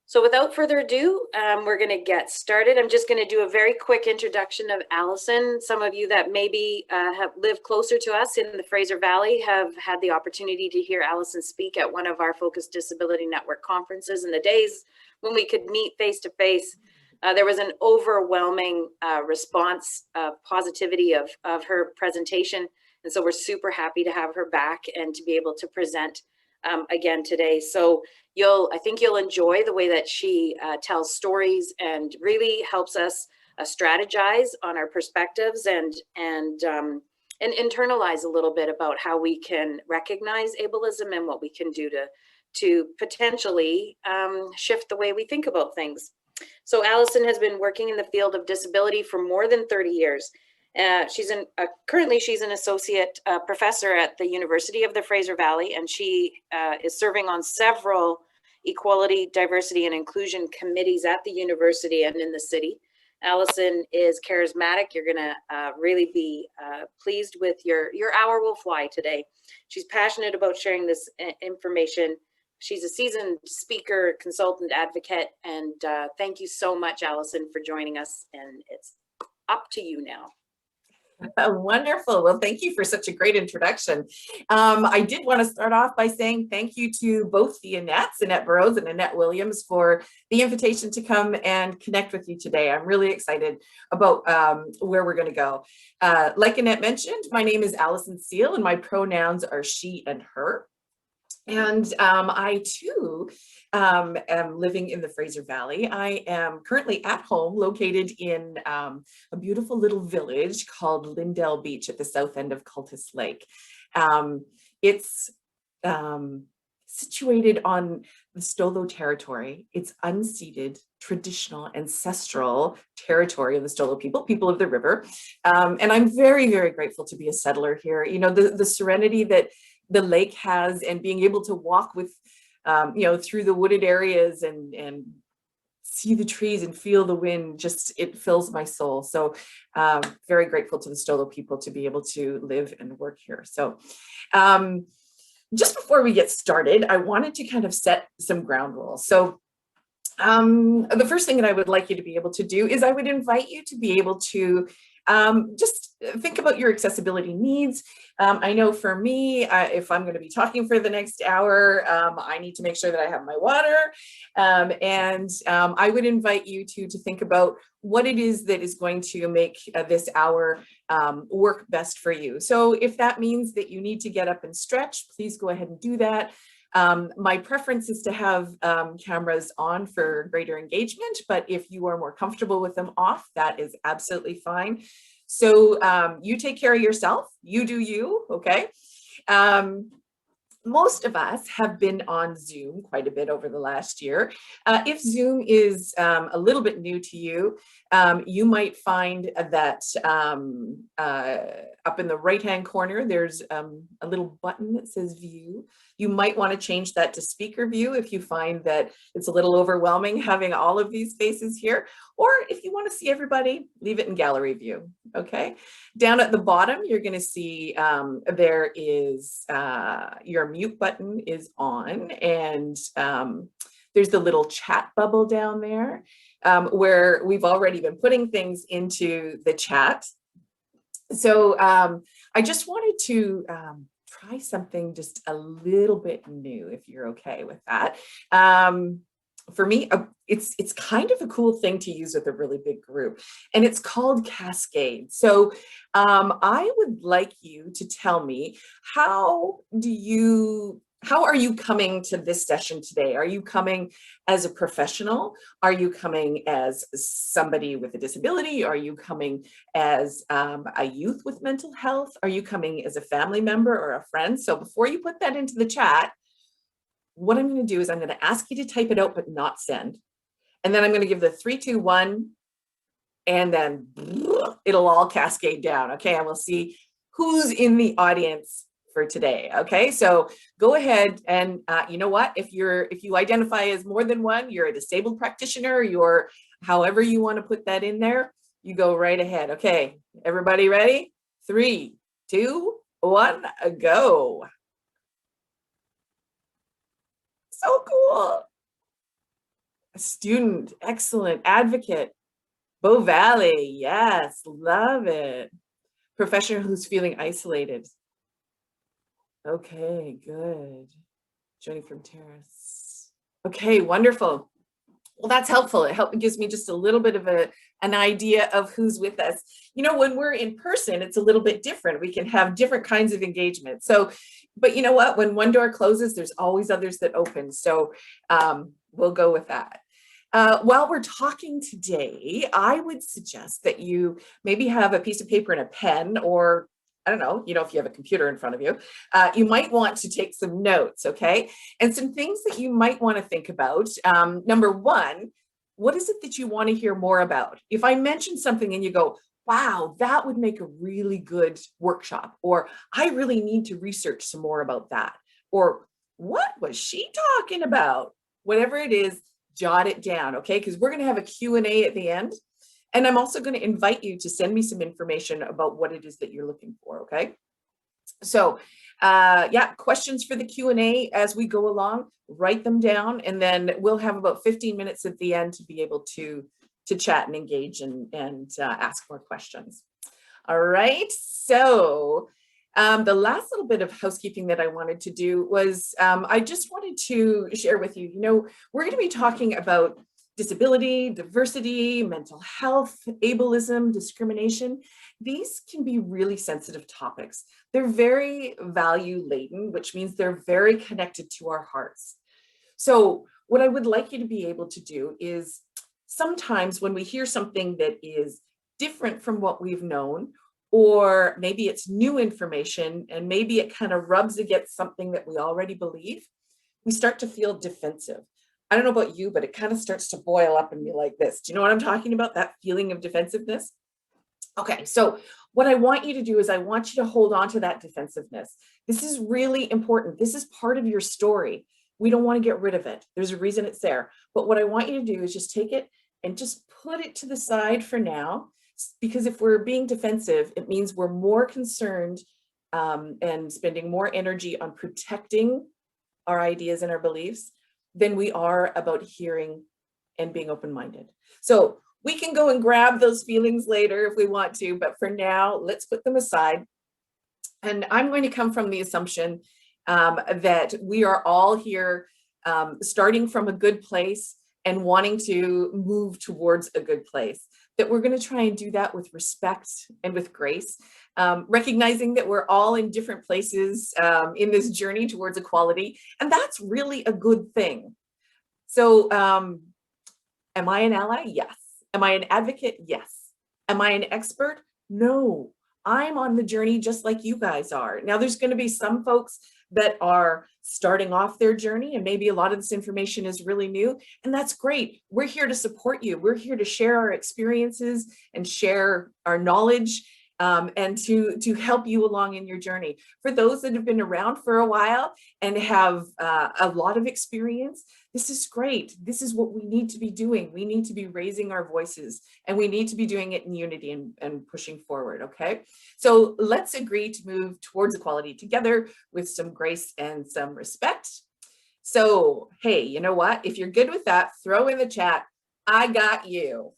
So without further ado, we're going to get started. I'm just going to do a very quick introduction of Allison. Some of you that maybe have lived closer to us in the Fraser Valley have had the opportunity to hear Allison speak at one of our Focused Disability Network conferences in the days when we could meet face to face. There was an overwhelming response of positivity of her presentation. And so we're super happy to have her back and to be able to present again today. So I think you'll enjoy the way that she tells stories and really helps us strategize on our perspectives and internalize a little bit about how we can recognize ableism and what we can do to potentially shift the way we think about things. So Allison has been working in the field of disability for more than 30 years. Currently she's an associate professor at the University of the Fraser Valley, and she is serving on several equality, diversity, and inclusion committees at the university and in the city. Allison is charismatic. You're gonna really be pleased with your hour will fly today. She's passionate about sharing this information. She's a seasoned speaker, consultant, advocate, and thank you so much, Allison, for joining us, and it's up to you now. Wonderful. Well, thank you for such a great introduction. I did want to start off by saying thank you to both the Annette Burrows and Annette Williams, for the invitation to come and connect with you today. I'm really excited about where we're going to go. Like Annette mentioned, my name is Allison Seal and my pronouns are she and her. And I too am living in the Fraser Valley. I am currently at home, located in a beautiful little village called Lindell Beach at the south end of Cultus Lake. It's situated on the Stolo territory. It's unceded, traditional, ancestral territory of the Stolo people of the river. And I'm very, very grateful to be a settler here. You know, the serenity that the lake has, and being able to walk with, through the wooded areas and see the trees and feel the wind, just, it fills my soul. So very grateful to the Stolo people to be able to live and work here. So just before we get started, I wanted to kind of set some ground rules. So the first thing that I would like you to be able to do is I would invite you to be able to just think about your accessibility needs. I know for me, if I'm going to be talking for the next hour, I need to make sure that I have my water. I would invite you to think about what it is that is going to make this hour work best for you. So if that means that you need to get up and stretch, please go ahead and do that. My preference is to have cameras on for greater engagement, but if you are more comfortable with them off, that is absolutely fine. So you take care of yourself, you do you, okay? Most of us have been on Zoom quite a bit over the last year. If Zoom is a little bit new to you, you might find that up in the right-hand corner, there's a little button that says view. You might want to change that to speaker view if you find that it's a little overwhelming having all of these faces here. Or if you want to see everybody, leave it in gallery view, okay? Down at the bottom, you're going to see there is your mute button is on, and there's the little chat bubble down there where we've already been putting things into the chat. So I just wanted to try something just a little bit new, if you're okay with that. For me, it's kind of a cool thing to use with a really big group, and it's called Cascade. So I would like you to tell me, how are you coming to this session today? Are you coming as a professional? Are you coming as somebody with a disability? Are you coming as a youth with mental health? Are you coming as a family member or a friend? So before you put that into the chat, what I'm going to do is I'm going to ask you to type it out, but not send. And then I'm going to give the 3, 2, 1, and then it'll all cascade down. Okay. And we'll see who's in the audience for today. Okay. So go ahead and you know what, if you identify as more than one, you're a disabled practitioner, you're however you want to put that in there, you go right ahead. Okay. Everybody ready? 3, 2, 1, go. So cool. Student, excellent. Advocate, Bow Valley, yes, love it. Professional who's feeling isolated. Okay, good. Joining from Terrace. Okay, wonderful. Well, that's helpful. It gives me just a little bit of an idea of who's with us. You know, when we're in person, it's a little bit different. We can have different kinds of engagement. So, but you know what? When one door closes, there's always others that open. So we'll go with that. While we're talking today, I would suggest that you maybe have a piece of paper and a pen, or I don't know, if you have a computer in front of you, you might want to take some notes, okay? And some things that you might want to think about. Number one, what is it that you want to hear more about? If I mention something and you go, wow, that would make a really good workshop, or I really need to research some more about that, or what was she talking about? Whatever it is, jot it down, okay? Because we're going to have a Q&A at the end. And I'm also going to invite you to send me some information about what it is that you're looking for, okay? So yeah, questions for the Q&A as we go along, write them down, and then we'll have about 15 minutes at the end to be able to chat and engage and ask more questions. All right, so the last little bit of housekeeping that I wanted to do was I just wanted to share with you, we're going to be talking about disability, diversity, mental health, ableism, discrimination. These can be really sensitive topics. They're very value laden, which means they're very connected to our hearts. So what I would like you to be able to do is sometimes when we hear something that is different from what we've known, or maybe it's new information and maybe it kind of rubs against something that we already believe, we start to feel defensive. I don't know about you, but it kind of starts to boil up in me like this. Do you know what I'm talking about? That feeling of defensiveness? Okay, so what I want you to do is I want you to hold on to that defensiveness. This is really important. This is part of your story. We don't want to get rid of it. There's a reason it's there. But what I want you to do is just take it and just put it to the side for now, because if we're being defensive, it means we're more concerned and spending more energy on protecting our ideas and our beliefs than we are about hearing and being open-minded. So we can go and grab those feelings later if we want to, but for now, let's put them aside. And I'm going to come from the assumption that we are all here starting from a good place and wanting to move towards a good place, that we're going to try and do that with respect and with grace, recognizing that we're all in different places in this journey towards equality, and that's really a good thing. So am I an ally? Yes. Am I an advocate? Yes. Am I an expert? No. I'm on the journey just like you guys are. Now, there's going to be some folks that are starting off their journey, and maybe a lot of this information is really new, and that's great. We're here to support you. We're here to share our experiences and share our knowledge and to help you along in your journey. For those that have been around for a while and have a lot of experience, this is great. This is what we need to be doing. We need to be raising our voices, and we need to be doing it in unity and pushing forward, okay? So let's agree to move towards equality together with some grace and some respect. So, hey, you know what? If you're good with that, throw in the chat, I got you.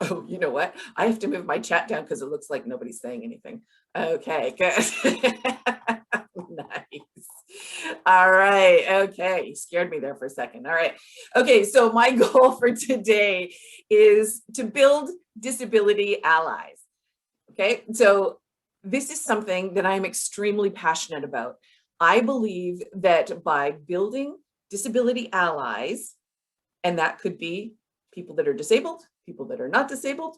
Oh, you know what? I have to move my chat down because it looks like nobody's saying anything. Okay, good. Nice. All right. Okay. You scared me there for a second. All right. Okay. So my goal for today is to build disability allies. Okay. So this is something that I'm extremely passionate about. I believe that by building disability allies, and that could be people that are disabled, people that are not disabled.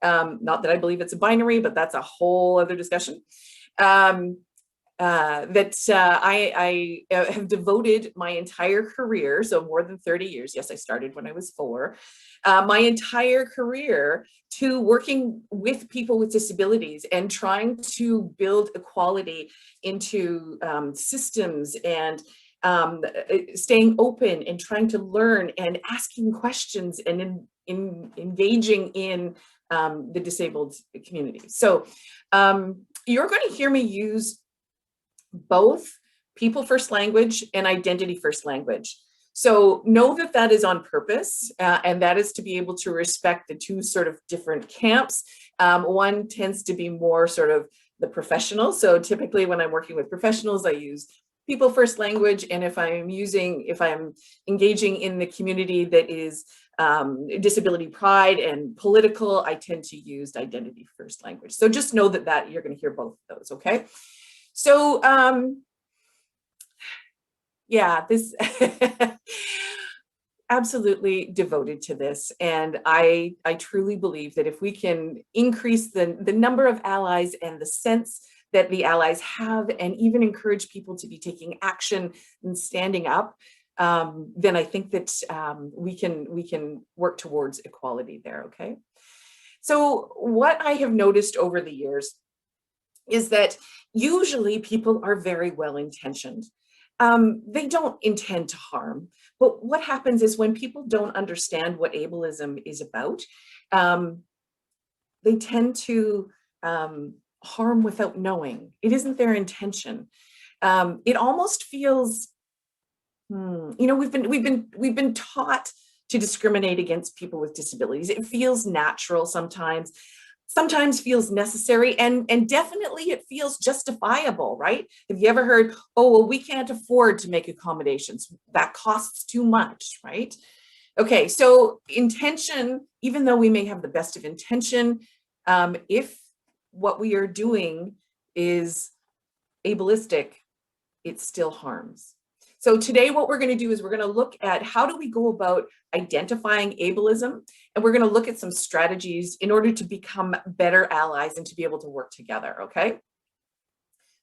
Not that I believe it's a binary, but that's a whole other discussion. I have devoted my entire career, so more than 30 years, yes, I started when I was 4, my entire career to working with people with disabilities and trying to build equality into systems and staying open and trying to learn and asking questions and engaging in the disabled community. So you're going to hear me use both people first language and identity first language. So know that that is on purpose, and that is to be able to respect the two sort of different camps. One tends to be more sort of the professional. So typically when I'm working with professionals, I use people first language. And if I'm engaging in the community that is disability pride and political, I tend to use identity first language. So just know that you're going to hear both of those, okay? So yeah, this absolutely devoted to this. And I truly believe that if we can increase the number of allies and the sense that the allies have, and even encourage people to be taking action and standing up, then I think that we can work towards equality there, okay? So what I have noticed over the years is that usually people are very well-intentioned. They don't intend to harm, but what happens is when people don't understand what ableism is about, they tend to harm without knowing. It isn't their intention. It almost feels, you know, we've been taught to discriminate against people with disabilities. It feels natural sometimes feels necessary, and definitely it feels justifiable, right? Have you ever heard, oh, well, we can't afford to make accommodations. That costs too much, right? Okay, so intention, even though we may have the best of intention, if what we are doing is ableistic, it still harms. So today what we're going to do is we're going to look at how do we go about identifying ableism, and we're going to look at some strategies in order to become better allies and to be able to work together, okay?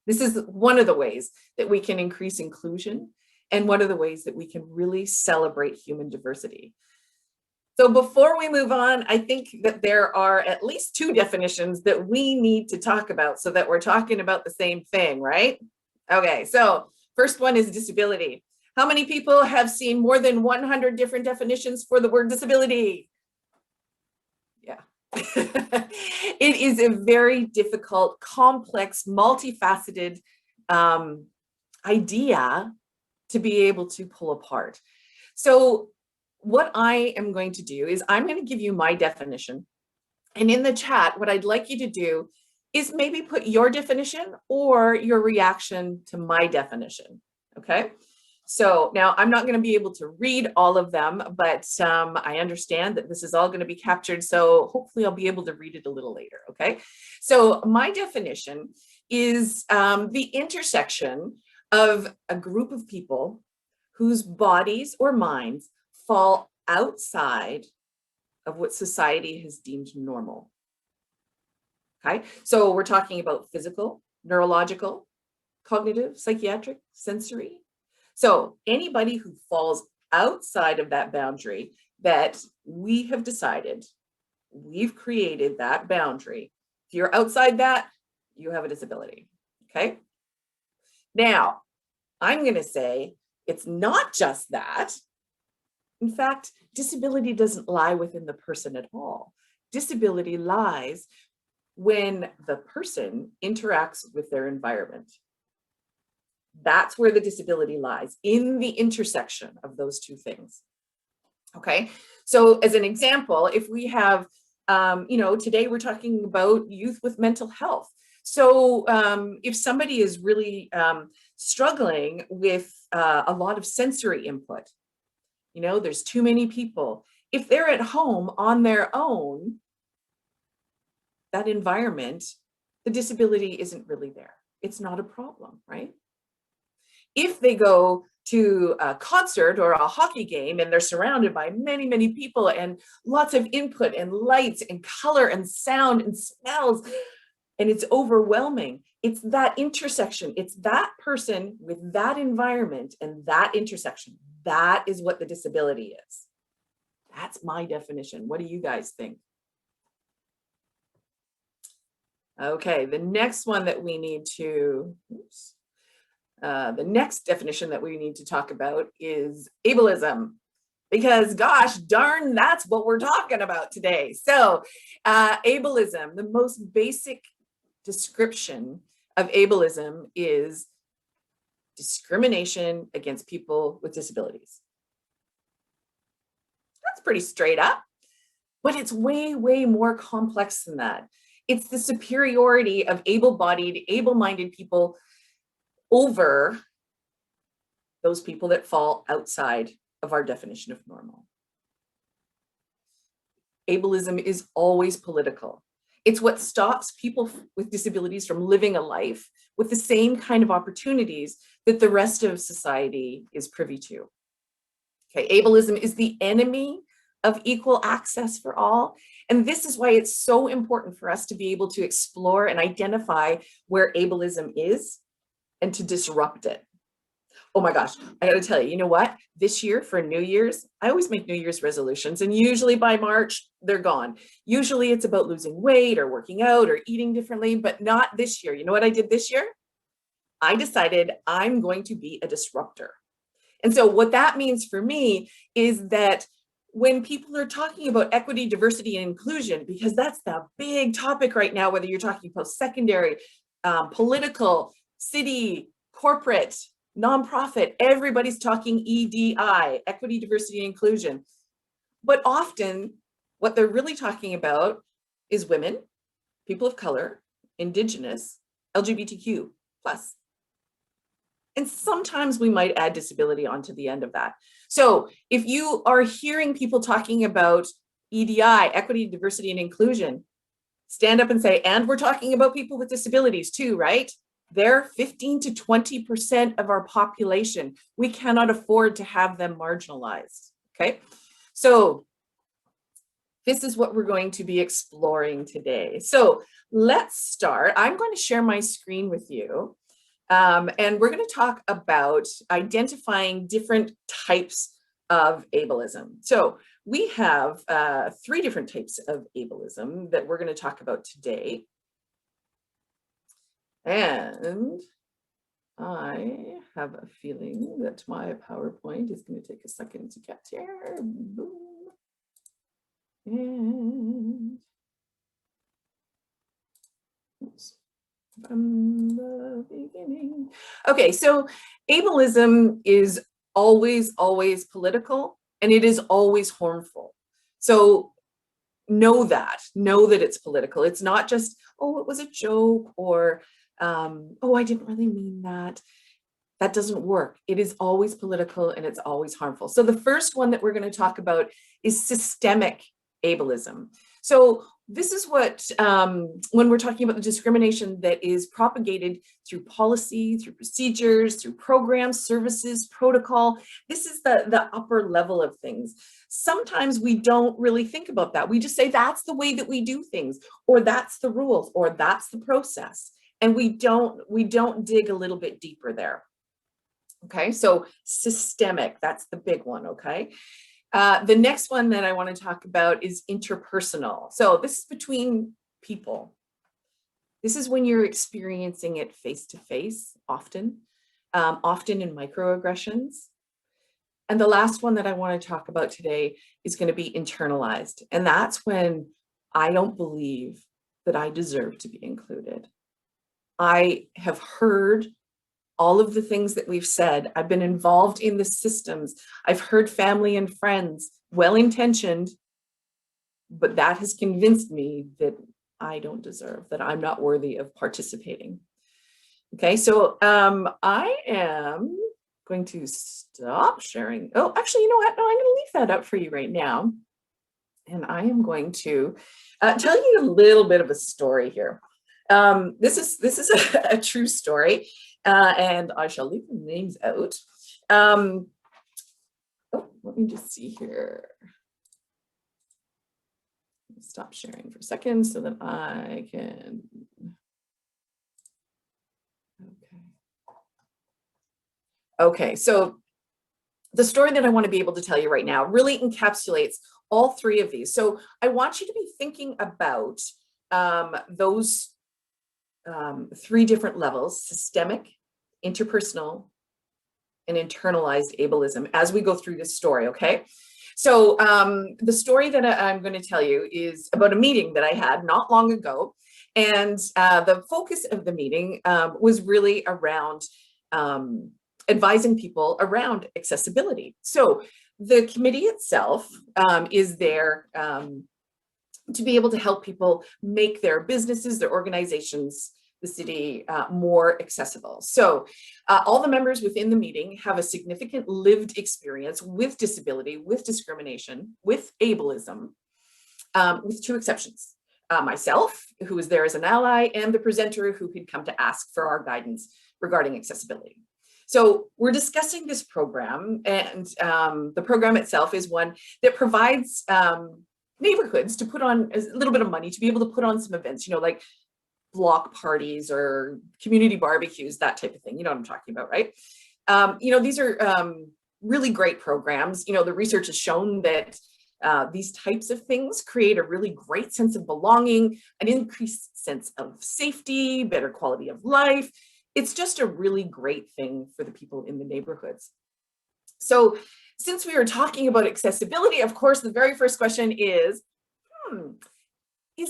This is one of the ways that we can increase inclusion, and one of the ways that we can really celebrate human diversity. So before we move on, I think that there are at least two definitions that we need to talk about so that we're talking about the same thing, right? Okay, so first one is disability. How many people have seen more than 100 different definitions for the word disability? Yeah. It is a very difficult, complex, multifaceted idea to be able to pull apart. So what I am going to do is I'm going to give you my definition. And in the chat, what I'd like you to do is maybe put your definition or your reaction to my definition, okay? So now I'm not going to be able to read all of them, but I understand that this is all going to be captured, so hopefully I'll be able to read it a little later, okay? So my definition is the intersection of a group of people whose bodies or minds fall outside of what society has deemed normal. Okay, so we're talking about physical, neurological, cognitive, psychiatric, sensory. So anybody who falls outside of that boundary that we have decided, we've created that boundary. If you're outside that, you have a disability, okay? Now, I'm going to say it's not just that. In fact, disability doesn't lie within the person at all. Disability lies when the person interacts with their environment. That's where the disability lies, in the intersection of those two things. Okay, so as an example, if we have, you know, today we're talking about youth with mental health. So if somebody is really struggling with a lot of sensory input, you know, there's too many people. If they're at home on their own, that environment, the disability isn't really there. It's not a problem, right? If they go to a concert or a hockey game and they're surrounded by many, many people and lots of input and lights and color and sound and smells, and it's overwhelming, it's that intersection. It's that person with that environment and that intersection. That is what the disability is. That's my definition. What do you guys think? Okay, the next one that we need to, the next definition that we need to talk about is ableism, because gosh darn, that's what we're talking about today. So ableism, the most basic description of ableism is discrimination against people with disabilities. That's pretty straight up, but it's way, way more complex than that. It's the superiority of able-bodied, able-minded people over those people that fall outside of our definition of normal. Ableism is always political. It's what stops people with disabilities from living a life with the same kind of opportunities that the rest of society is privy to. Okay, ableism is the enemy of equal access for all. And this is why it's so important for us to be able to explore and identify where ableism is and to disrupt it. Oh my gosh, I gotta tell you, you know what? This year for New Year's, I always make New Year's resolutions, and usually by March, they're gone. Usually it's about losing weight or working out or eating differently, but not this year. You know what I did this year? I decided I'm going to be a disruptor. And so what that means for me is that when people are talking about equity, diversity, and inclusion, because that's the big topic right now, whether you're talking post-secondary, political, city, corporate, nonprofit, everybody's talking EDI, equity, diversity, and inclusion. But often what they're really talking about is women, people of color, Indigenous, LGBTQ+. And sometimes we might add disability onto the end of that. So if you are hearing people talking about EDI, equity, diversity, and inclusion, stand up and say, and we're talking about people with disabilities too, right? They're 15 to 20% of our population. We cannot afford to have them marginalized, okay? So this is what we're going to be exploring today. So let's start. I'm going to share my screen with you. And we're going to talk about identifying different types of ableism. So we have 3 different types of ableism that we're going to talk about today. And I have a feeling that my PowerPoint is going to take a second to get here. Boom. And oops. From the beginning. Okay, so ableism is always, always political, and it is always harmful. So know that it's political. It's not just, oh, it was a joke, or, oh, I didn't really mean that. That doesn't work. It is always political and it's always harmful. So the first one that we're going to talk about is systemic ableism. So this is what, when we're talking about the discrimination that is propagated through policy, through procedures, through programs, services, protocol, this is the upper level of things. Sometimes we don't really think about that. We just say that's the way that we do things, or that's the rules, or that's the process. And we don't dig a little bit deeper there. Okay, so systemic, that's the big one, okay? The next one that I want to talk about is interpersonal. So this is between people. This is when you're experiencing it face to face, often in microaggressions. And the last one that I want to talk about today is going to be internalized. And that's when I don't believe that I deserve to be included. I have heard all of the things that we've said. I've been involved in the systems. I've heard family and friends, well-intentioned, but that has convinced me that I don't deserve, that I'm not worthy of participating. Okay, so I am going to stop sharing. Oh, actually, you know what? No, I'm going to leave that up for you right now. And I am going to tell you a little bit of a story here. This is a true story. And I shall leave the names out. Oh, let me just see here. Stop sharing for a second so that I can. Okay, so the story that I want to be able to tell you right now really encapsulates all 3 of these. So I want you to be thinking about those 3 different levels: systemic, interpersonal, and internalized ableism as we go through this story, okay? So the story that I'm going to tell you is about a meeting that I had not long ago. And the focus of the meeting was really around advising people around accessibility. So the committee itself is there to be able to help people make their businesses, their organizations, the city more accessible. So all the members within the meeting have a significant lived experience with disability, with discrimination, with ableism, with two exceptions. Myself, who was there as an ally, and the presenter who had come to ask for our guidance regarding accessibility. So we're discussing this program, and the program itself is one that provides neighborhoods to put on a little bit of money to be able to put on some events, like block parties or community barbecues, that type of thing. You know what I'm talking about, right? These are really great programs. The research has shown that these types of things create a really great sense of belonging, an increased sense of safety, better quality of life. It's just a really great thing for the people in the neighborhoods. So since we were talking about accessibility, of course, the very first question is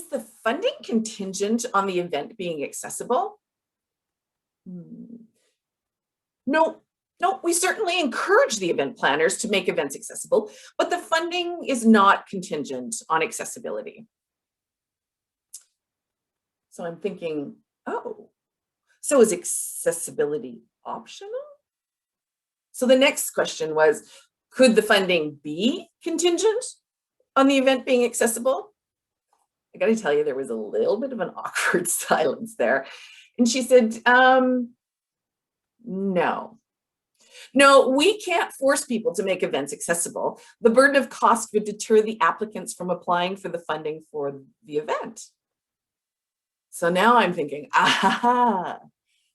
the funding contingent on the event being accessible? No, we certainly encourage the event planners to make events accessible, but the funding is not contingent on accessibility. So I'm thinking, so is accessibility optional? So the next question was, could the funding be contingent on the event being accessible? I got to tell you, there was a little bit of an awkward silence there. And she said, no, we can't force people to make events accessible. The burden of cost would deter the applicants from applying for the funding for the event. So now I'm thinking,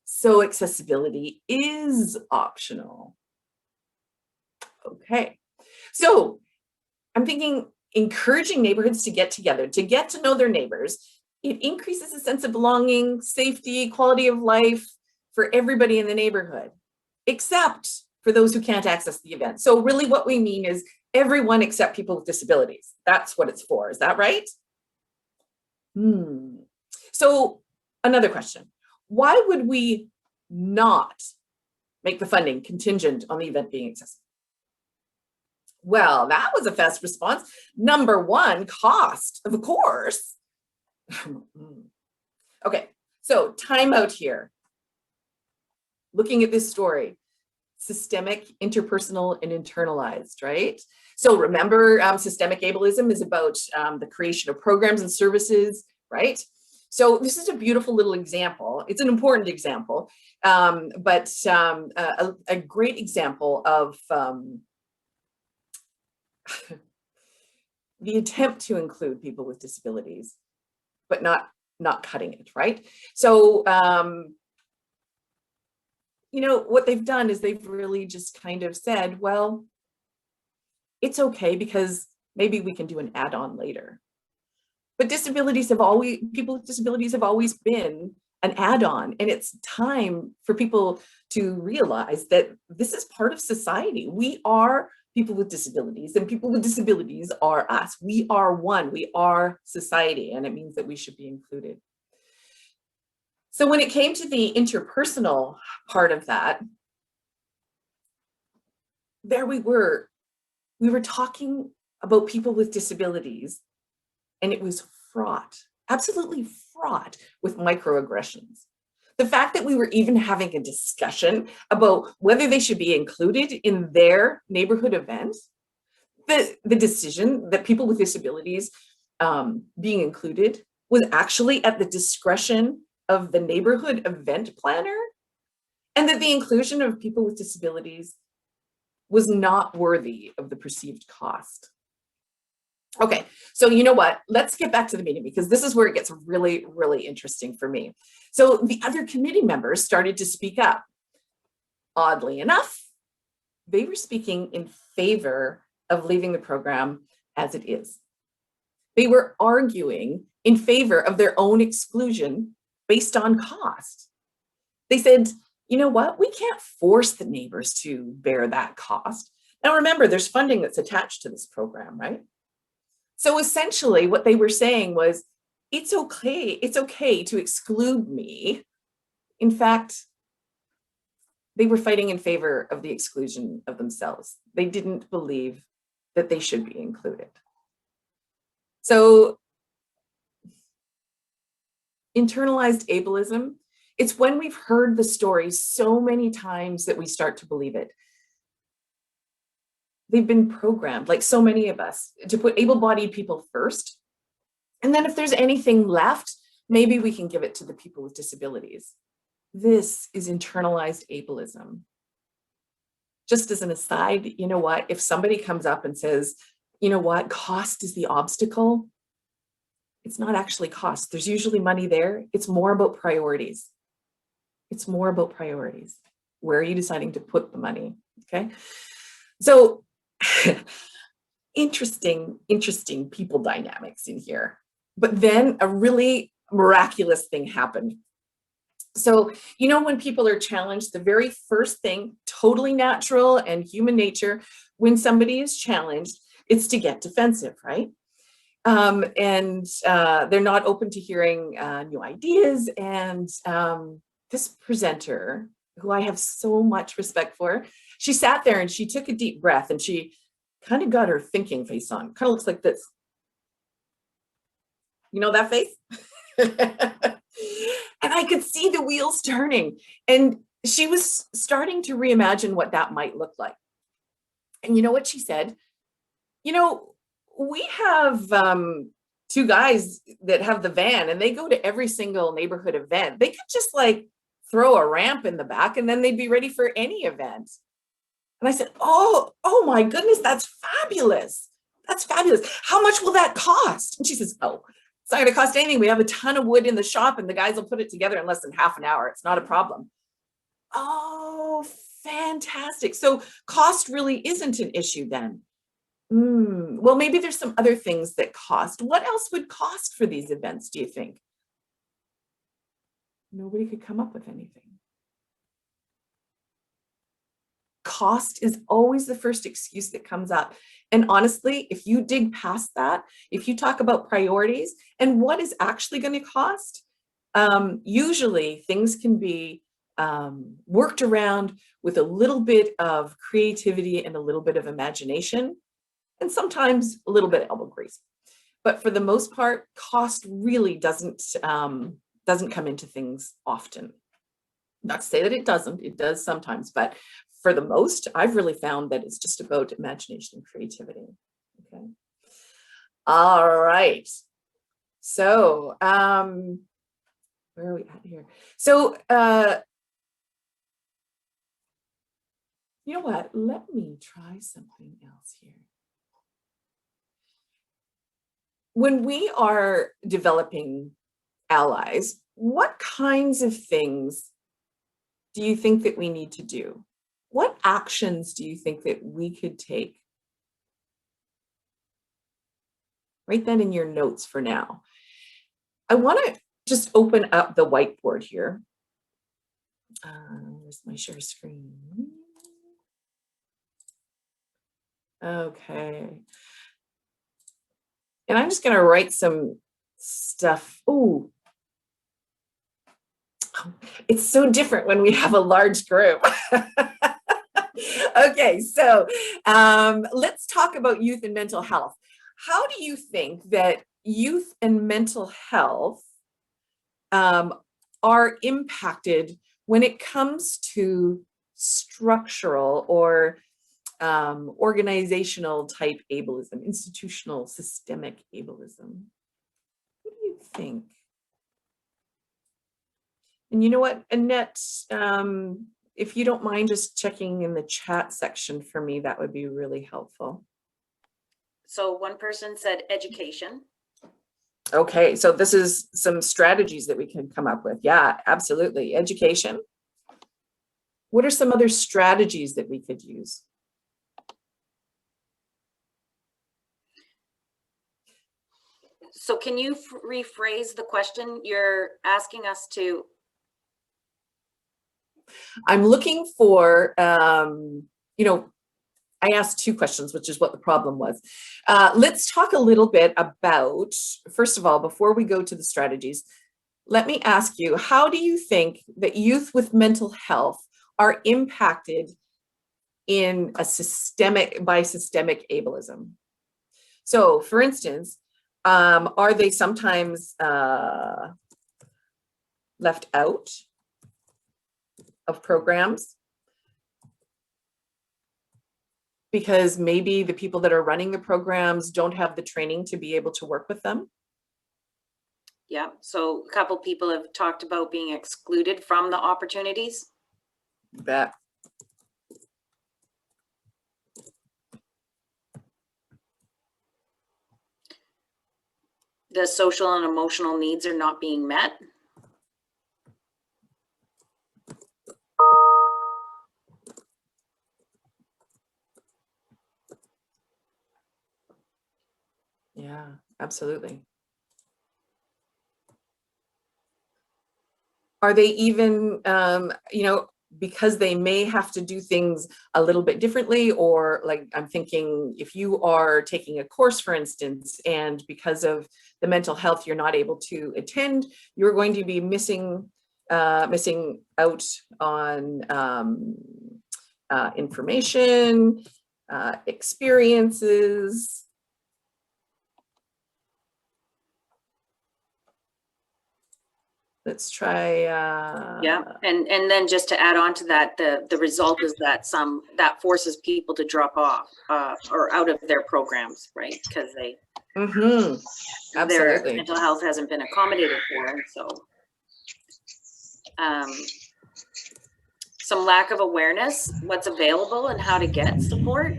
so accessibility is optional. Okay, so I'm thinking encouraging neighborhoods to get together, to get to know their neighbors. It increases a sense of belonging, safety, quality of life for everybody in the neighborhood, except for those who can't access the event. So really what we mean is everyone except people with disabilities. That's what it's for. Is that right? So another question, why would we not make the funding contingent on the event being accessible? Well, that was a fast response. Number one, cost, of course. Okay, so time out here. Looking at this story, systemic, interpersonal, and internalized, right? So remember, systemic ableism is about the creation of programs and services, right? So this is a beautiful little example. It's an important example, but a great example of the attempt to include people with disabilities, but not cutting it, right? So, what they've done is they've really just kind of said, well, it's okay because maybe we can do an add-on later. But people with disabilities have always been an add-on, and it's time for people to realize that this is part of society. We are people with disabilities, and people with disabilities are us. We are one, we are society, and it means that we should be included. So when it came to the interpersonal part of that, there we were talking about people with disabilities, and it was fraught, absolutely fraught with microaggressions. The fact that we were even having a discussion about whether they should be included in their neighborhood events, the decision that people with disabilities being included was actually at the discretion of the neighborhood event planner, and that the inclusion of people with disabilities was not worthy of the perceived cost. Okay, so you know what? Let's get back to the meeting because this is where it gets really, really interesting for me. So the other committee members started to speak up. Oddly enough, they were speaking in favor of leaving the program as it is. They were arguing in favor of their own exclusion based on cost. They said, you know what? We can't force the neighbors to bear that cost. Now remember, there's funding that's attached to this program, right? So essentially what they were saying was, it's okay to exclude me. In fact, they were fighting in favor of the exclusion of themselves. They didn't believe that they should be included. So internalized ableism, it's when we've heard the story so many times that we start to believe it. They've been programmed, like so many of us, to put able-bodied people first. And then if there's anything left, maybe we can give it to the people with disabilities. This is internalized ableism. Just as an aside, you know what? If somebody comes up and says, you know what, cost is the obstacle, it's not actually cost. There's usually money there. It's more about priorities. It's more about priorities. Where are you deciding to put the money? Okay. So interesting people dynamics in here. But then a really miraculous thing happened. So, you know, when people are challenged, the very first thing, totally natural and human nature, when somebody is challenged, it's to get defensive, right? They're not open to hearing new ideas. And this presenter, who I have so much respect for, she sat there and she took a deep breath and she kind of got her thinking face on. Kind of looks like this. You know that face? And I could see the wheels turning. And she was starting to reimagine what that might look like. And you know what she said? You know, we have two guys that have the van and they go to every single neighborhood event. They could just like throw a ramp in the back and then they'd be ready for any event. And I said, oh my goodness, that's fabulous. That's fabulous. How much will that cost? And she says, oh, it's not going to cost anything. We have a ton of wood in the shop and the guys will put it together in less than half an hour. It's not a problem. Oh, fantastic. So cost really isn't an issue then. Well, maybe there's some other things that cost. What else would cost for these events, do you think? Nobody could come up with anything. Cost is always the first excuse that comes up. And honestly, if you dig past that, if you talk about priorities and what is actually going to cost, usually things can be worked around with a little bit of creativity and a little bit of imagination, and sometimes a little bit of elbow grease. But for the most part, cost really doesn't come into things often. Not to say that it doesn't, it does sometimes, but for the most, I've really found that it's just about imagination and creativity. Okay. All right. So, where are we at here? So, you know what? Let me try something else here. When we are developing allies, what kinds of things do you think that we need to do? What actions do you think that we could take? Write that in your notes for now. I want to just open up the whiteboard here. Where's my share screen? Okay. And I'm just going to write some stuff. Oh, it's so different when we have a large group. Okay, so let's talk about youth and mental health. How do you think that youth and mental health are impacted when it comes to structural or organizational type ableism, institutional systemic ableism? What do you think? And you know what, Annette, if you don't mind just checking in the chat section for me, that would be really helpful. So one person said education. Okay, so this is some strategies that we can come up with. Yeah, absolutely. Education. What are some other strategies that we could use? So can you rephrase the question? You're asking us to. I'm looking for, you know, I asked two questions, which is what the problem was. Let's talk a little bit about, first of all, before we go to the strategies, let me ask you, how do you think that youth with mental health are impacted in a systemic ableism. So for instance, are they sometimes left out of programs because maybe the people that are running the programs don't have the training to be able to work with them? Yeah, so a couple people have talked about being excluded from the opportunities. That. The social and emotional needs are not being met. Yeah, absolutely. Are they even, you know, because they may have to do things a little bit differently, or like I'm thinking if you are taking a course, for instance, and because of the mental health you're not able to attend, you're going to be missing out on information, experiences. Let's try. Yeah, and then just to add on to that, the result is that that forces people to drop off or out of their programs, right? Because their mental health hasn't been accommodated for, and so some lack of awareness, what's available and how to get support.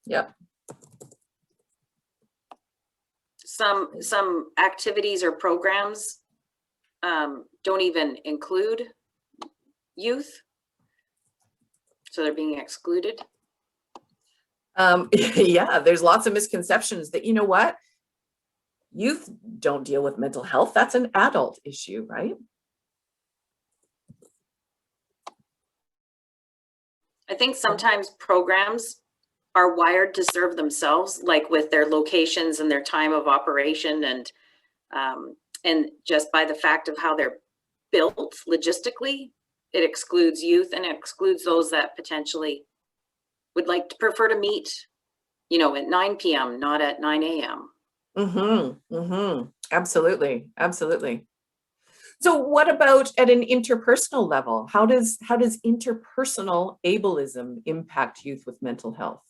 Yep. Some activities or programs don't even include youth, so they're being excluded. Yeah, there's lots of misconceptions that, you know what, youth don't deal with mental health. That's an adult issue, right? I think sometimes programs are wired to serve themselves, like with their locations and their time of operation, and just by the fact of how they're built logistically, it excludes youth and it excludes those that potentially would like to prefer to meet, you know, at 9 p.m., not at 9 a.m. Absolutely, absolutely. So what about at an interpersonal level? How does interpersonal ableism impact youth with mental health?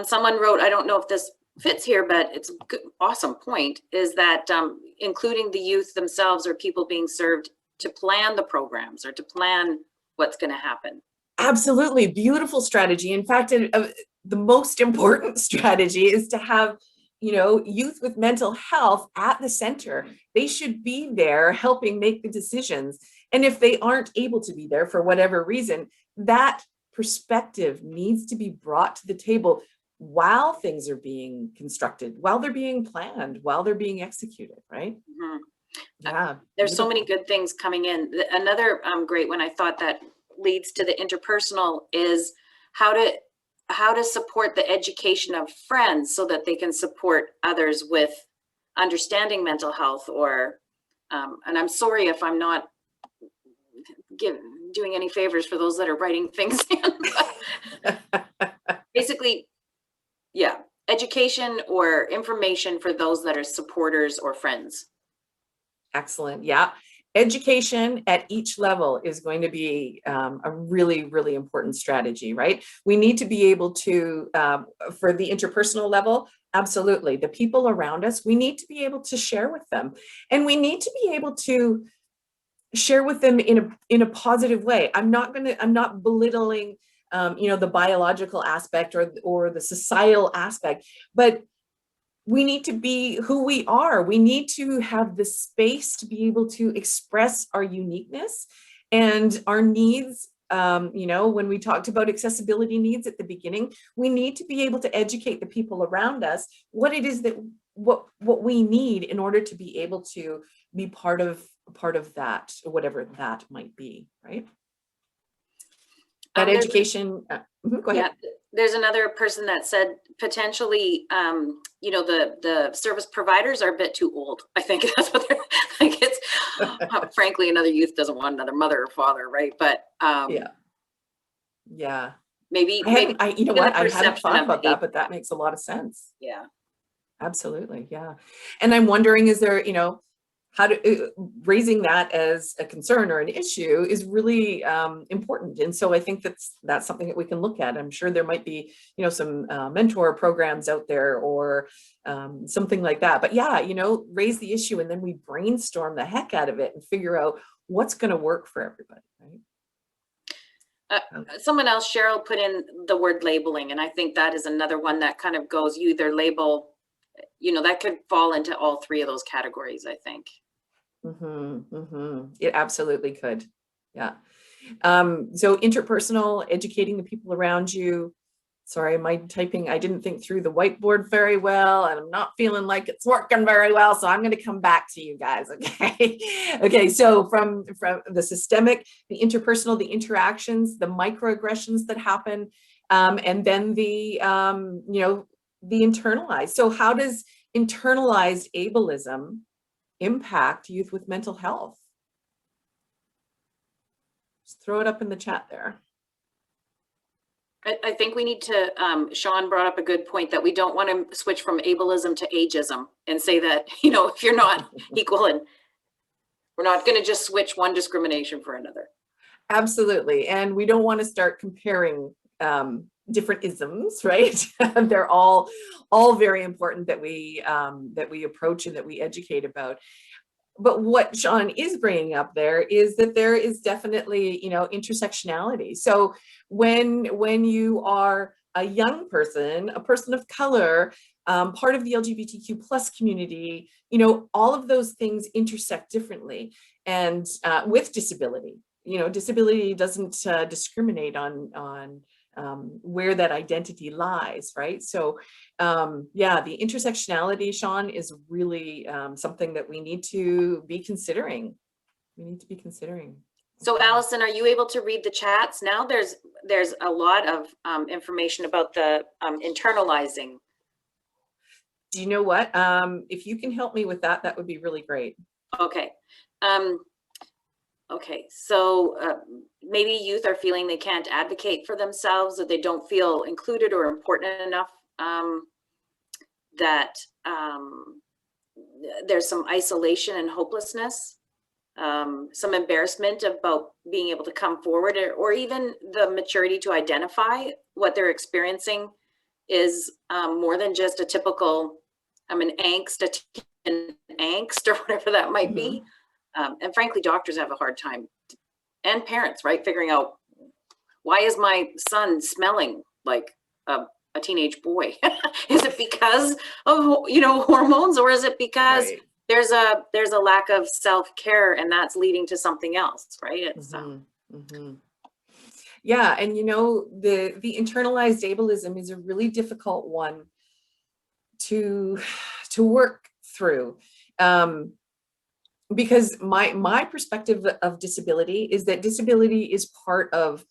Someone wrote, I don't know if this fits here, but it's a good, awesome point, is that including the youth themselves or people being served to plan the programs or to plan what's going to happen. Absolutely, beautiful strategy. In fact, the most important strategy is to have, you know, youth with mental health at the center. They should be there helping make the decisions. And if they aren't able to be there for whatever reason, that perspective needs to be brought to the table while things are being constructed, while they're being planned, while they're being executed, right? Mm-hmm. Yeah. There's beautiful. so many good things coming in. Another great one I thought that leads to the interpersonal is how to support the education of friends so that they can support others with understanding mental health, or and I'm sorry if I'm not doing any favors for those that are writing things in. Basically, yeah, education or information for those that are supporters or friends. Excellent. Yeah. Education at each level is going to be a really, really important strategy, right? We need to be able to, for the interpersonal level, absolutely. The people around us, we need to be able to share with them, and we need to be able to share with them in a positive way. I'm not belittling, you know, the biological aspect or the societal aspect, but we need to be who we are. We need to have the space to be able to express our uniqueness and our needs. You know, when we talked about accessibility needs at the beginning, we need to be able to educate the people around us what it is that what we need in order to be able to be part of that, or whatever that might be, right? That education. Go ahead. There's another person that said potentially, you know, the service providers are a bit too old. I think that's what they're like. It's frankly, another youth doesn't want another mother or father, right? But Yeah. Yeah. maybe You know even what? the I hadn't perception thought of about age. that, but that makes a lot of sense. Yeah. Absolutely. Yeah. And I'm wondering, is there, you know, how to raising that as a concern or an issue is really important. And so I think that's something that we can look at. I'm sure there might be, you know, some mentor programs out there or something like that. But yeah, you know, raise the issue and then we brainstorm the heck out of it and figure out what's going to work for everybody, right? Someone else, Cheryl, put in the word labeling, and I think that is another one that kind of goes, you either label, you know, that could fall into all three of those categories, I think. It absolutely could. Yeah. So interpersonal, educating the people around you. Sorry, my typing, I didn't think through the whiteboard very well, and I'm not feeling like it's working very well. So I'm going to come back to you guys. Okay. Okay. So from the systemic, the interpersonal, the interactions, the microaggressions that happen, and then the, you know, the internalized. So how does internalized ableism impact youth with mental health? Just throw it up in the chat there. I think we need to, Sean brought up a good point that we don't want to switch from ableism to ageism and say that, you know, if you're not equal, and we're not going to just switch one discrimination for another. Absolutely. And we don't want to start comparing different isms, right? They're all very important that we approach and that we educate about. But what Sean is bringing up there is that there is definitely, you know, intersectionality. So when you are a young person, a person of color, part of the LGBTQ plus community, you know, all of those things intersect differently. And with disability, you know, disability doesn't discriminate on where that identity lies, right? So yeah, the intersectionality, Sean, is really something that we need to be considering. So Allison, are you able to read the chats now? There's a lot of information about the internalizing. Do you know what? If you can help me with that, that would be really great. Okay. Okay, so maybe youth are feeling they can't advocate for themselves, or they don't feel included or important enough, that there's some isolation and hopelessness, some embarrassment about being able to come forward, or even the maturity to identify what they're experiencing is more than just a typical, an angst, or whatever that might be. And frankly, doctors have a hard time, and parents, right? Figuring out, why is my son smelling like a teenage boy? Is it because of, you know, hormones, or is it because right. there's a lack of self-care and that's leading to something else, right? It's yeah, and you know, the internalized ableism is a really difficult one to work through. Because my perspective of disability is that disability is part of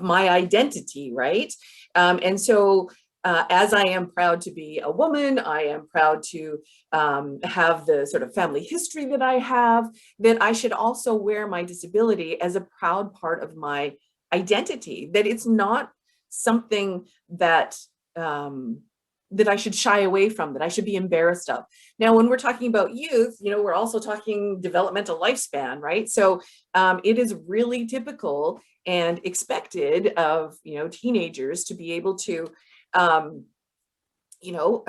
my identity, right? And so as I am proud to be a woman, I am proud to have the sort of family history that I have, that I should also wear my disability as a proud part of my identity, that it's not something that that I should shy away from, that I should be embarrassed of. Now, when we're talking about youth, you know, we're also talking developmental lifespan, right? So it is really typical and expected of, you know, teenagers to be able to, you know,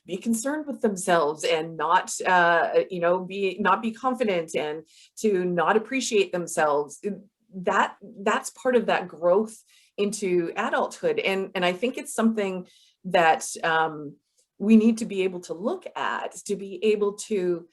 be concerned with themselves and not, you know, not be confident and to not appreciate themselves. That's part of that growth into adulthood. And I think it's something that we need to be able to look at, to be able to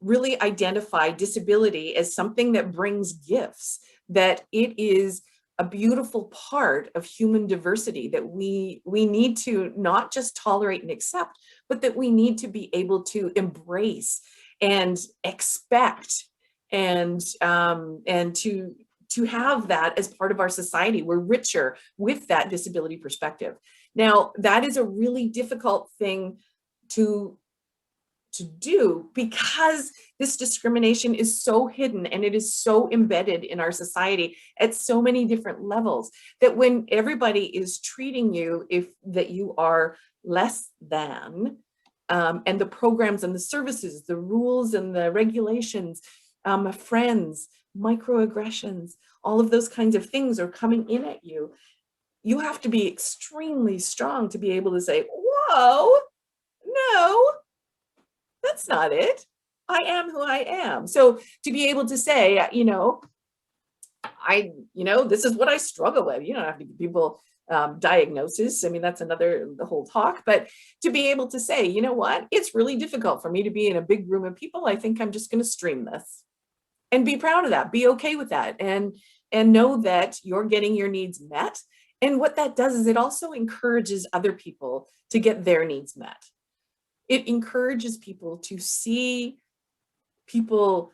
really identify disability as something that brings gifts, that it is a beautiful part of human diversity that we need to not just tolerate and accept, but that we need to be able to embrace and expect and to to have that as part of our society. We're richer with that disability perspective. Now, that is a really difficult thing to do, because this discrimination is so hidden and it is so embedded in our society at so many different levels, that when everybody is treating you that you are less than, and the programs and the services, the rules and the regulations, friends, microaggressions, all of those kinds of things are coming in at you, you have to be extremely strong to be able to say, whoa, no, that's not it. I am who I am. So to be able to say, this is what I struggle with. You don't have to give people diagnosis. I mean, that's the whole talk. But to be able to say, you know what, it's really difficult for me to be in a big room of people. I think I'm just going to stream this, and be proud of that. Be okay with that, and know that you're getting your needs met. And what that does is it also encourages other people to get their needs met. It encourages people to see people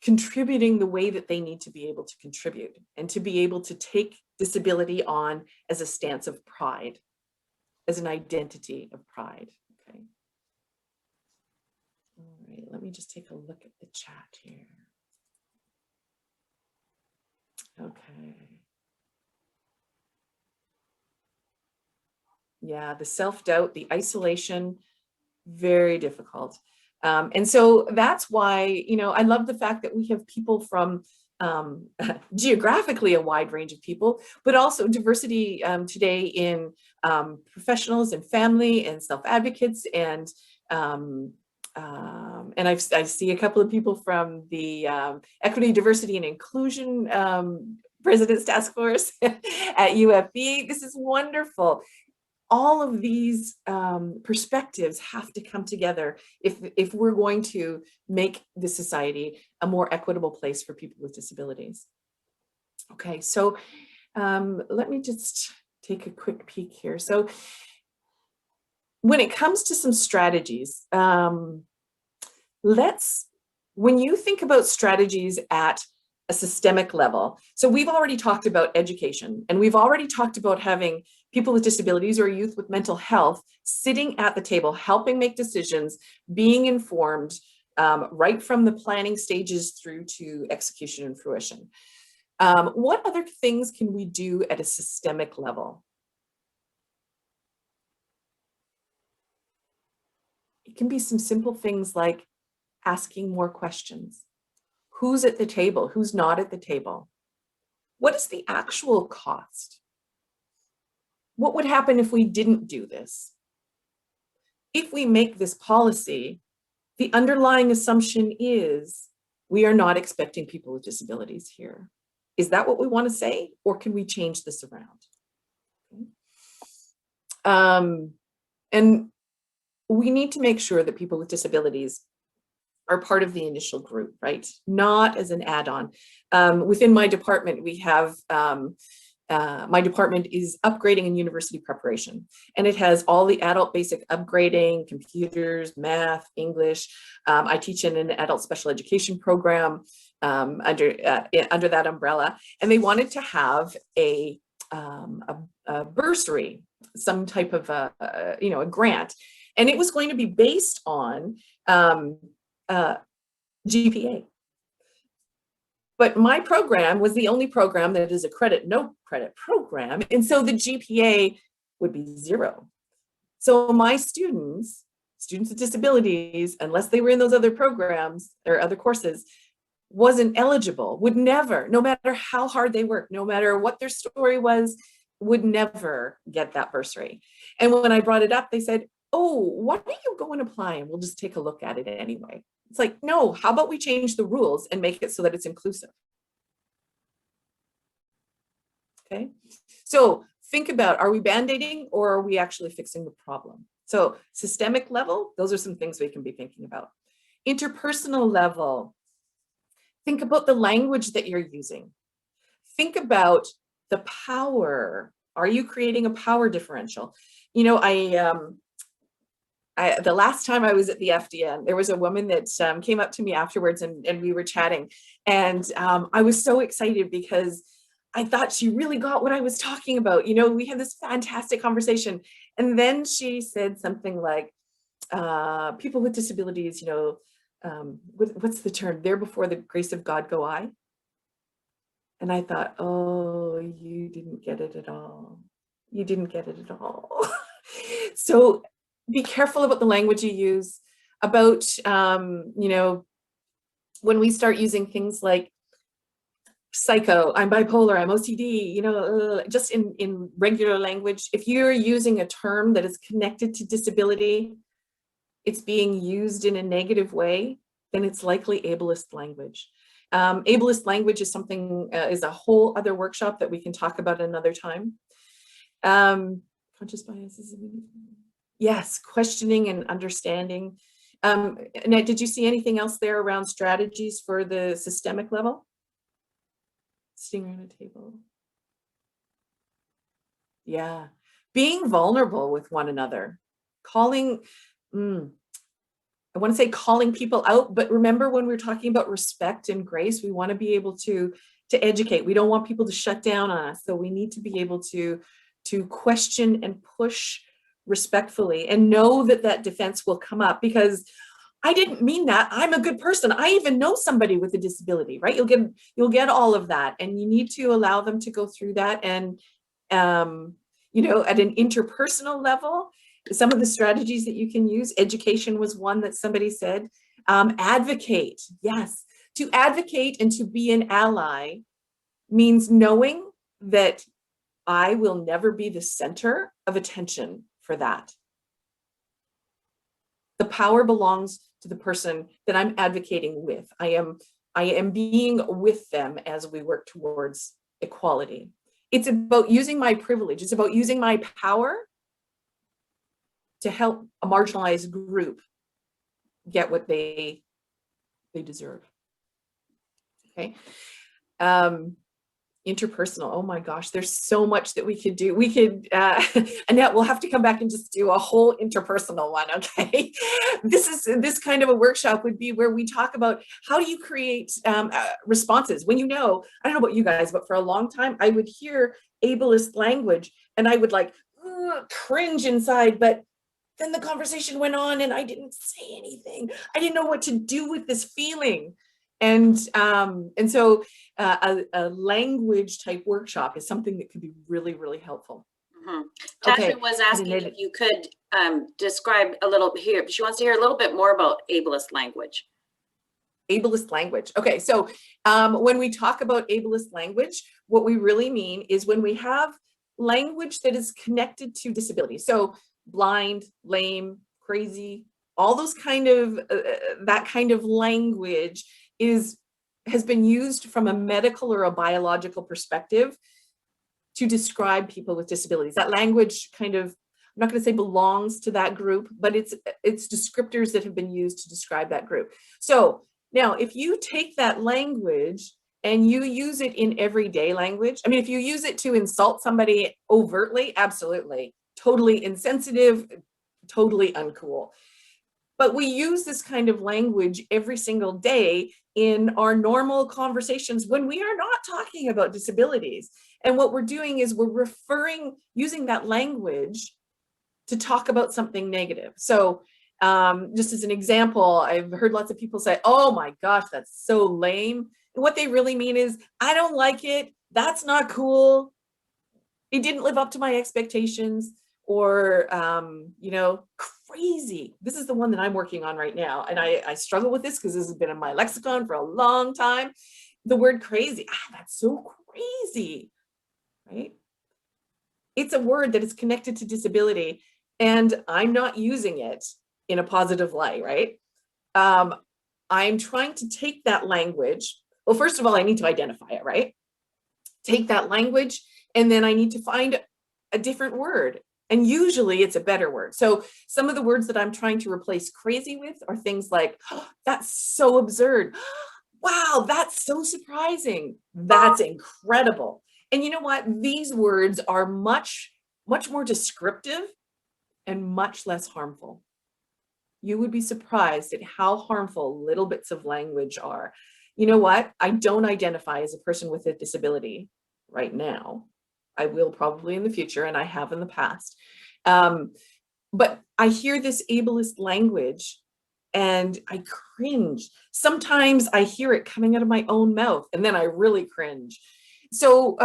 contributing the way that they need to be able to contribute, and to be able to take disability on as a stance of pride, as an identity of pride. Okay. All right, let me just take a look at the chat here. Okay. Yeah, the self-doubt, the isolation, very difficult. And so that's why, I love the fact that we have people from geographically a wide range of people, but also diversity today in professionals and family and self-advocates. And I see a couple of people from the Equity, Diversity, and Inclusion President's Task Force at UFB. This is wonderful. All of these perspectives have to come together if we're going to make the society a more equitable place for people with disabilities. Okay, so let me just take a quick peek here. So when it comes to some strategies, when you think about strategies at a systemic level, so we've already talked about education, and we've already talked about having people with disabilities or youth with mental health sitting at the table, helping make decisions, being informed, right from the planning stages through to execution and fruition. What other things can we do at a systemic level? It can be some simple things like asking more questions. Who's at the table? Who's not at the table? What is the actual cost? What would happen if we didn't do this? If we make this policy, the underlying assumption is we are not expecting people with disabilities here. Is that what we want to say, or can we change this around? Okay. And we need to make sure that people with disabilities are part of the initial group, right? Not as an add-on. Within my department, we have, my department is upgrading and university preparation, and it has all the adult basic upgrading, computers, math, English. I teach in an adult special education program under that umbrella, and they wanted to have a bursary, some type of a grant, and it was going to be based on GPA. But my program was the only program that is a no credit program. And so the GPA would be 0. So my students with disabilities, unless they were in those other programs or other courses, wasn't eligible, would never, no matter how hard they worked, no matter what their story was, would never get that bursary. And when I brought it up, they said, oh, why don't you go and apply and we'll just take a look at it anyway. It's like, no, how about we change the rules and make it so that it's inclusive? Okay, so think about, are we band-aiding or are we actually fixing the problem? So systemic level, those are some things we can be thinking about. Interpersonal level, think about the language that you're using. Think about the power. Are you creating a power differential? You know, the last time I was at the FDN, there was a woman that came up to me afterwards, and we were chatting, and I was so excited because I thought she really got what I was talking about. You know, we had this fantastic conversation, and then she said something like, people with disabilities, you know, what's the term? There before the grace of God go I. And I thought, oh, you didn't get it at all. You didn't get it at all. So be careful about the language you use, about, you know, when we start using things like psycho, I'm bipolar, I'm OCD, you know, just in regular language. If you're using a term that is connected to disability, it's being used in a negative way, then it's likely ableist language. Ableist language is something, is a whole other workshop that we can talk about another time. Conscious biases. Yes, questioning and understanding. Annette, did you see anything else there around strategies for the systemic level? Sitting around a table. Yeah, being vulnerable with one another, calling, I want to say calling people out, but remember when we're talking about respect and grace, we want to be able to educate. We don't want people to shut down on us. So we need to be able to question and push respectfully and know that that defense will come up, because I didn't mean that. I'm a good person. I even know somebody with a disability, right? You'll get all of that, and you need to allow them to go through that. And you know, at an interpersonal level, some of the strategies that you can use, education was one that somebody said. Advocate, yes. To advocate and to be an ally means knowing that I will never be the center of attention for that. The power belongs to the person that I'm advocating with. I am being with them as we work towards equality. It's about using my privilege. It's about using my power to help a marginalized group get what they deserve. Okay. Interpersonal. Oh my gosh, there's so much that we could do. We could, Annette, we'll have to come back and just do a whole interpersonal one. Okay. This kind of a workshop would be where we talk about how do you create responses when, you know, I don't know about you guys, but for a long time I would hear ableist language and I would like cringe inside, but then the conversation went on and I didn't say anything. I didn't know what to do with this feeling. And so a language type workshop is something that could be really, really helpful. Mm-hmm. Tasha Okay. was asking if you could describe a little here. She wants to hear a little bit more about ableist language. Ableist language. Okay, so when we talk about ableist language, what we really mean is when we have language that is connected to disability. So blind, lame, crazy, all those kind of, that kind of language has been used from a medical or a biological perspective to describe people with disabilities. That language kind of, I'm not going to say belongs to that group, but it's descriptors that have been used to describe that group. So now if you take that language and you use it in everyday language, I mean, if you use it to insult somebody overtly, absolutely, totally insensitive, totally uncool. But we use this kind of language every single day in our normal conversations when we are not talking about disabilities. And what we're doing is we're using that language to talk about something negative. So just as an example, I've heard lots of people say, oh my gosh, that's so lame. And what they really mean is, I don't like it. That's not cool. It didn't live up to my expectations. Or, you know, crazy. This is the one that I'm working on right now. And I struggle with this because this has been in my lexicon for a long time. The word crazy, that's so crazy, right? It's a word that is connected to disability and I'm not using it in a positive light, right? I'm trying to take that language. Well, first of all, I need to identify it, right? Take that language and then I need to find a different word. And usually it's a better word. So some of the words that I'm trying to replace crazy with are things like, oh, that's so absurd. Wow, that's so surprising. That's incredible. And you know what? These words are much, much more descriptive and much less harmful. You would be surprised at how harmful little bits of language are. You know what? I don't identify as a person with a disability right now. I will probably in the future, and I have in the past. But I hear this ableist language and I cringe. Sometimes I hear it coming out of my own mouth and then I really cringe. So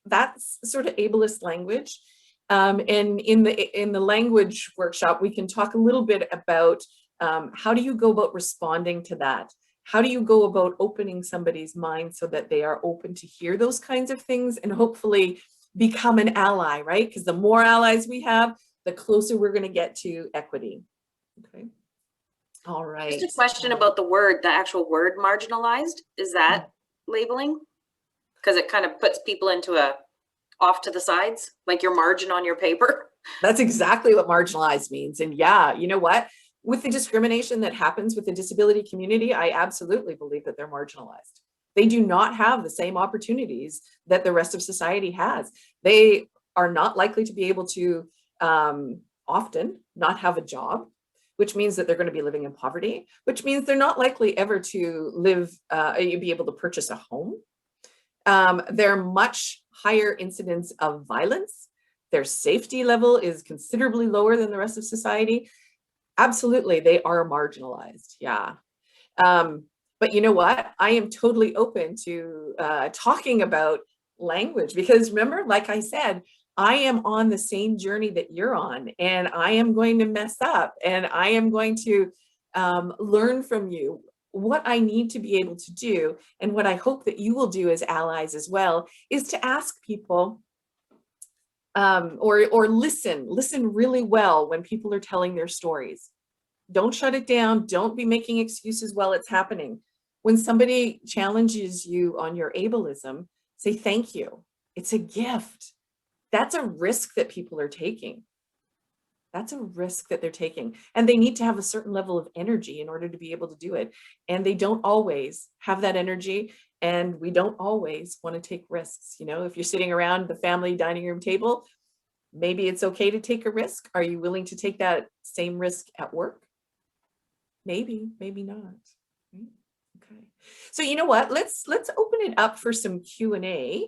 that's sort of ableist language. And in the language workshop, we can talk a little bit about how do you go about responding to that? How do you go about opening somebody's mind so that they are open to hear those kinds of things and hopefully become an ally, right? Because the more allies we have, the closer we're going to get to equity. Okay. All right. Just a question about the word, the actual word marginalized. Is that labeling? Because it kind of puts people into a off to the sides, like your margin on your paper. That's exactly what marginalized means. And yeah, you know what? With the discrimination that happens with the disability community, I absolutely believe that they're marginalized. They do not have the same opportunities that the rest of society has. They are not likely to be able to often not have a job, which means that they're going to be living in poverty, which means they're not likely ever to live, be able to purchase a home. They're much higher incidence of violence. Their safety level is considerably lower than the rest of society. Absolutely, they are marginalized. Yeah. But you know what? I am totally open to talking about language because remember, like I said, I am on the same journey that you're on, and I am going to mess up, and I am going to learn from you what I need to be able to do. And what I hope that you will do as allies as well is to ask people or listen really well when people are telling their stories. Don't shut it down. Don't be making excuses while it's happening. When somebody challenges you on your ableism, say thank you. It's a gift. That's a risk that people are taking. That's a risk that they're taking. And they need to have a certain level of energy in order to be able to do it. And they don't always have that energy. And we don't always want to take risks. You know, if you're sitting around the family dining room table, maybe it's okay to take a risk. Are you willing to take that same risk at work? Maybe, maybe not. Okay. So you know what? Let's open it up for some Q&A.